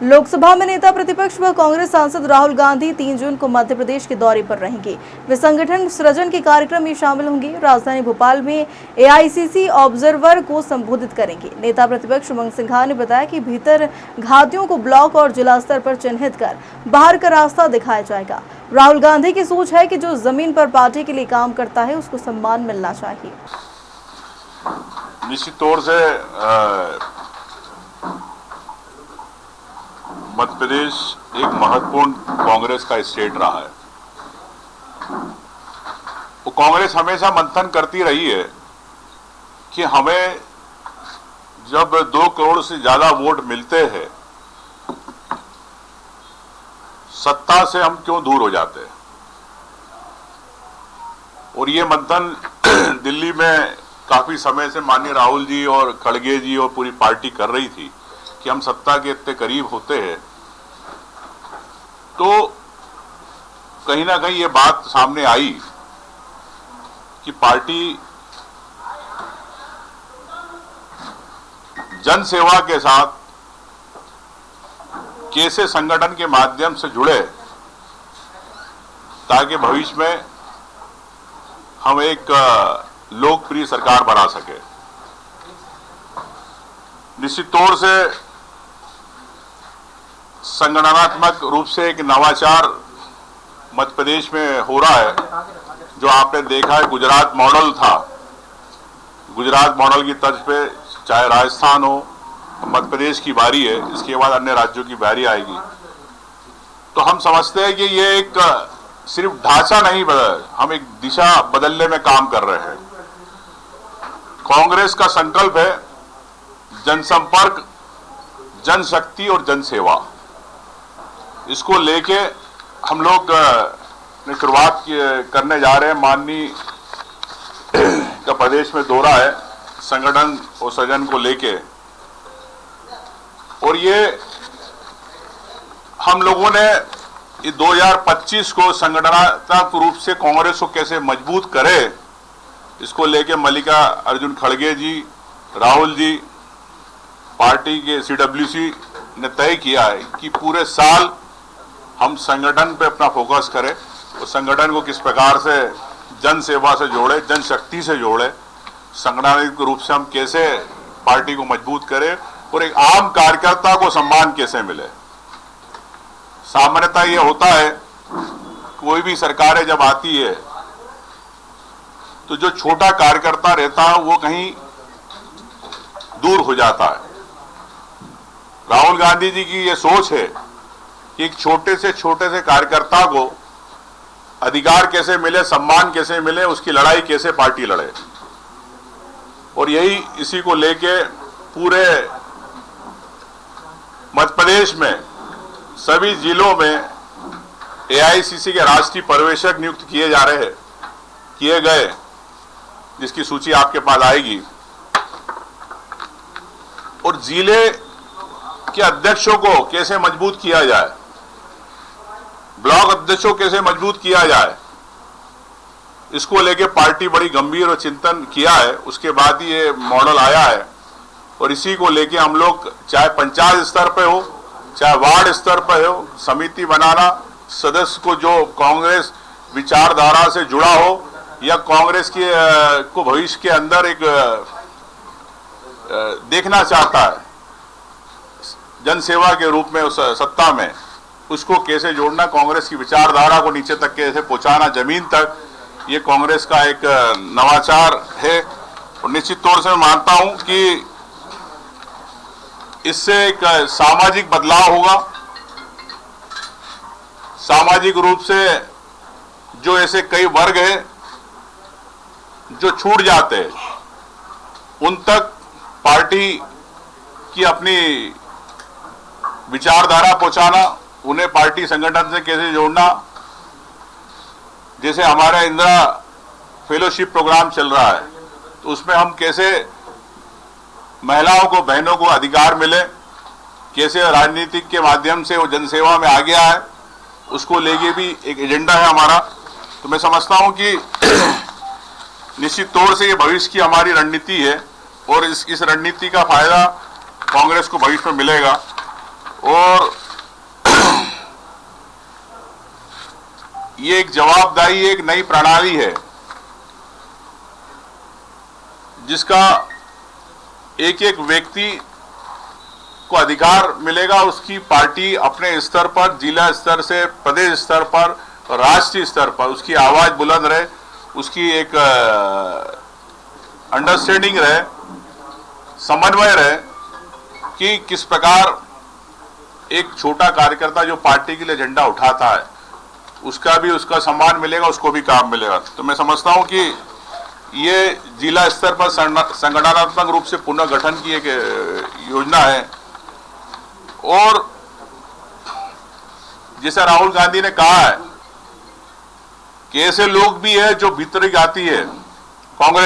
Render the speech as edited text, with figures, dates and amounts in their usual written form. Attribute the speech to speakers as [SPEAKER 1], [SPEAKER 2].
[SPEAKER 1] लोकसभा में नेता प्रतिपक्ष व कांग्रेस सांसद राहुल गांधी 3 जून को मध्य प्रदेश के दौरे पर रहेंगे। वे संगठन सृजन के कार्यक्रम में शामिल होंगे। राजधानी भोपाल में एआईसीसी ऑब्जर्वर को संबोधित करेंगे। नेता प्रतिपक्ष उमंग सिंघार ने बताया कि भीतर घातियों को ब्लॉक और जिला स्तर पर चिन्हित कर बाहर का रास्ता दिखाया जाएगा। राहुल गांधी की सोच है कि जो जमीन पर पार्टी के लिए काम करता है उसको सम्मान मिलना चाहिए।
[SPEAKER 2] निश्चित तौर से मध्य प्रदेश एक महत्वपूर्ण कांग्रेस का स्टेट रहा है। वो कांग्रेस हमेशा मंथन करती रही है कि हमें जब 2 करोड़ से ज्यादा वोट मिलते हैं, सत्ता से हम क्यों दूर हो जाते हैं। और ये मंथन दिल्ली में काफी समय से माननीय राहुल जी और खड़गे जी और पूरी पार्टी कर रही थी कि हम सत्ता के इतने करीब होते हैं तो कहीं ना कहीं ये बात सामने आई कि पार्टी जन सेवा के साथ कैसे संगठन के माध्यम से जुड़े ताकि भविष्य में हम एक लोकप्रिय सरकार बना सके। निश्चित तौर से संगठनात्मक रूप से एक नवाचार मध्य प्रदेश में हो रहा है। जो आपने देखा है गुजरात मॉडल था, गुजरात मॉडल की तर्ज पे चाहे राजस्थान हो, मध्य प्रदेश की बारी है, इसके बाद अन्य राज्यों की बारी आएगी। तो हम समझते हैं कि ये एक सिर्फ ढांचा नहीं बदल, हम एक दिशा बदलने में काम कर रहे हैं। कांग्रेस का संकल्प है जनसंपर्क, जनशक्ति और जनसेवा। इसको लेके हम लोग शुरुआत करने जा रहे हैं। माननीय का प्रदेश में दौरा है संगठन और सृजन को लेके, और ये हम लोगों ने 2025 को संगठनात्मक रूप से कांग्रेस को कैसे मजबूत करे, इसको लेके मल्लिका अर्जुन खड़गे जी, राहुल जी, पार्टी के सीडब्ल्यूसी ने तय किया है कि पूरे साल हम संगठन पे अपना फोकस करें और संगठन को किस प्रकार से जन सेवा से जोड़े, जनशक्ति से जोड़े, संगठनात्मक रूप से हम कैसे पार्टी को मजबूत करें और एक आम कार्यकर्ता को सम्मान कैसे मिले। सामान्यतः ये होता है कोई भी सरकारें जब आती है तो जो छोटा कार्यकर्ता रहता है वो कहीं दूर हो जाता है। राहुल गांधी जी की ये सोच है कि एक छोटे से कार्यकर्ता को अधिकार कैसे मिले, सम्मान कैसे मिले, उसकी लड़ाई कैसे पार्टी लड़े। और यही इसी को लेके पूरे मध्य प्रदेश में सभी जिलों में एआईसीसी के राष्ट्रीय पर्यवेक्षक नियुक्त किए गए, जिसकी सूची आपके पास आएगी। और जिले के अध्यक्षों को कैसे मजबूत किया जाए, ब्लॉक अध्यक्षों को कैसे मजबूत किया जाए, इसको लेके पार्टी बड़ी गंभीर और चिंतन किया है। उसके बाद ही ये मॉडल आया है और इसी को लेके हम लोग चाहे पंचायत स्तर पे हो, चाहे वार्ड स्तर पे हो, समिति बनाना, सदस्य को जो कांग्रेस विचारधारा से जुड़ा हो या कांग्रेस की को भविष्य के अंदर एक देखना चाहता है जनसेवा के रूप में उस सत्ता में, उसको कैसे जोड़ना, कांग्रेस की विचारधारा को नीचे तक कैसे पहुंचाना, जमीन तक, ये कांग्रेस का एक नवाचार है। और निश्चित तौर से मैं मानता हूं कि इससे एक सामाजिक बदलाव होगा। सामाजिक रूप से जो ऐसे कई वर्ग हैं जो छूट जाते हैं, उन तक पार्टी की अपनी विचारधारा पहुंचाना, उन्हें पार्टी संगठन से कैसे जोड़ना। जैसे हमारा इंदिरा फेलोशिप प्रोग्राम चल रहा है तो उसमें हम कैसे महिलाओं को, बहनों को अधिकार मिले, कैसे राजनीतिक के माध्यम से वो जनसेवा में आगे आए, उसको लेके भी एक एजेंडा है हमारा। तो मैं समझता हूं कि निश्चित तौर से ये भविष्य की हमारी रणनीति है और इस रणनीति का फायदा कांग्रेस को भविष्य में मिलेगा। और ये एक जवाबदारी, एक नई प्रणाली है जिसका एक एक व्यक्ति को अधिकार मिलेगा। उसकी पार्टी अपने स्तर पर, जिला स्तर से प्रदेश स्तर पर, राष्ट्रीय स्तर पर उसकी आवाज बुलंद रहे, उसकी एक अंडरस्टैंडिंग रहे, समन्वय रहे कि किस प्रकार एक छोटा कार्यकर्ता जो पार्टी के लिए झंडा उठाता है उसका भी उसका सम्मान मिलेगा, उसको भी काम मिलेगा। तो मैं समझता हूं कि ये जिला स्तर पर संगठनात्मक रूप से पुनर्गठन की एक योजना है। और जैसा राहुल गांधी ने कहा है कि ऐसे लोग भी है जो भीतरी जाती है कांग्रेस